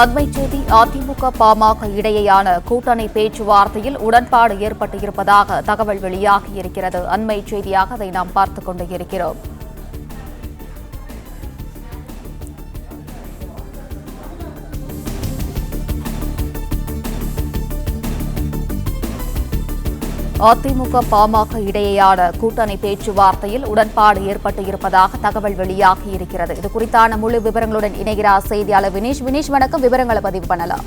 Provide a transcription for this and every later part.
அண்மைச் செய்தி அதிமுக பாமக இடையேயான கூட்டணி பேச்சுவார்த்தையில் உடன்பாடு ஏற்பட்டிருப்பதாக தகவல் வெளியாகியிருக்கிறது. அண்மைச் செய்தியாக அதை நாம் பார்த்துக் கொண்டு இருக்கிறோம். அதிமுக பாமக இடையேயான கூட்டணி பேச்சுவார்த்தையில் உடன்பாடு ஏற்பட்டு இருப்பதாக தகவல் வெளியாகியிருக்கிறது. இது குறித்தான முழு விவரங்களுடன் இணைகிறார் செய்தியாளர் வினேஷ். வினேஷ், வணக்கம். விவரங்களை பதிவு பண்ணலாம்.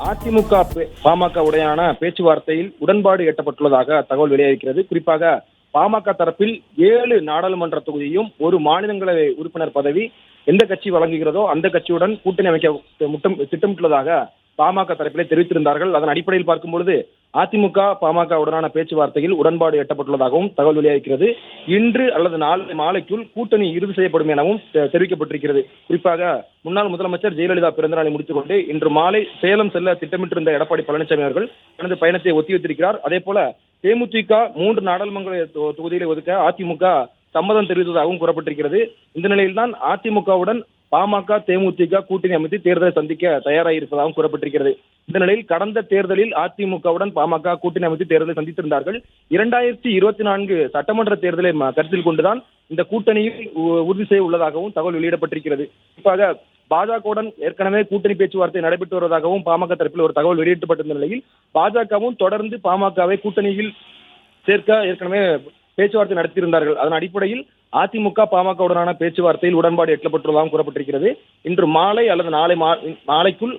அதிமுக பாமக உடையான பேச்சுவார்த்தையில் உடன்பாடு எட்டப்பட்டுள்ளதாக தகவல் வெளியாகிறது. குறிப்பாக பாமக தரப்பில் 7 நாடாளுமன்ற தொகுதியும் ஒரு மாநிலங்களவை உறுப்பினர் பதவி எந்த கட்சி வழங்குகிறதோ அந்த கட்சியுடன் கூட்டணி அமைக்க திட்டமிட்டுள்ளதாக பாமக தரப்பிலே தெரிவித்திருந்தார்கள். அதன் அடிப்படையில் பார்க்கும்பொழுது அதிமுக பாமக உடனான பேச்சுவார்த்தையில் உடன்பாடு எட்டப்பட்டுள்ளதாகவும் தகவல் வெளியாகிறது. இன்று அல்லது நாளை மாலைக்குள் கூட்டணி இறுதி செய்யப்படும் எனவும் தெரிவிக்கப்பட்டிருக்கிறது. குறிப்பாக முன்னாள் முதலமைச்சர் ஜெயலலிதா பிறந்த நாளை முடித்துக் கொண்டு இன்று மாலை சேலம் செல்ல திட்டமிட்டிருந்த எடப்பாடி பழனிசாமி அவர்கள் தனது பயணத்தை ஒத்திவைத்திருக்கிறார். அதே போல தேமுதிக 3 நாடாளுமன்ற தொகுதிகளை ஒதுக்க அதிமுக சம்மதம் தெரிவித்ததாகவும் கூறப்பட்டிருக்கிறது. இந்த நிலையில்தான் அதிமுகவுடன் பாமக தேமுதிக கூட்டணி அமைத்து தேர்தலை சந்திக்க தயாராகியிருப்பதாகவும் கூறப்பட்டிருக்கிறது. இந்த நிலையில் கடந்த தேர்தலில் அதிமுகவுடன் பாமக கூட்டணி அமைத்து தேர்தலை சந்தித்திருந்தார்கள். 2024 சட்டமன்ற தேர்தலை கருத்தில் கொண்டுதான் இந்த கூட்டணியில் உறுதி செய்ய உள்ளதாகவும் தகவல் வெளியிடப்பட்டிருக்கிறது. குறிப்பாக பாஜகவுடன் ஏற்கனவே கூட்டணி பேச்சுவார்த்தை நடைபெற்று வருவதாகவும் பாமக தரப்பில் ஒரு தகவல் வெளியிடப்பட்டிருந்த நிலையில் பாஜகவும் தொடர்ந்து பாமகவை கூட்டணியில் சேர்க்க ஏற்கனவே பேச்சுவார்த்தை நடத்தியிருந்தார்கள். அதன் அடிப்படையில் அதிமுக பாமகவுடனான பேச்சுவார்த்தையில் உடன்பாடு எட்டப்பட்டுள்ளதாகவும் கூறப்பட்டிருக்கிறது. இன்று மாலை அல்லது நாளை மாலைக்குள்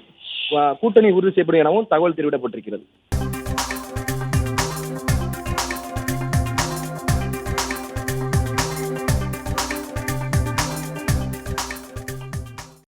கூட்டணி உறுதி செய்யப்படும் எனவும் தகவல் தெரிவிக்கப்பட்டிருக்கிறது.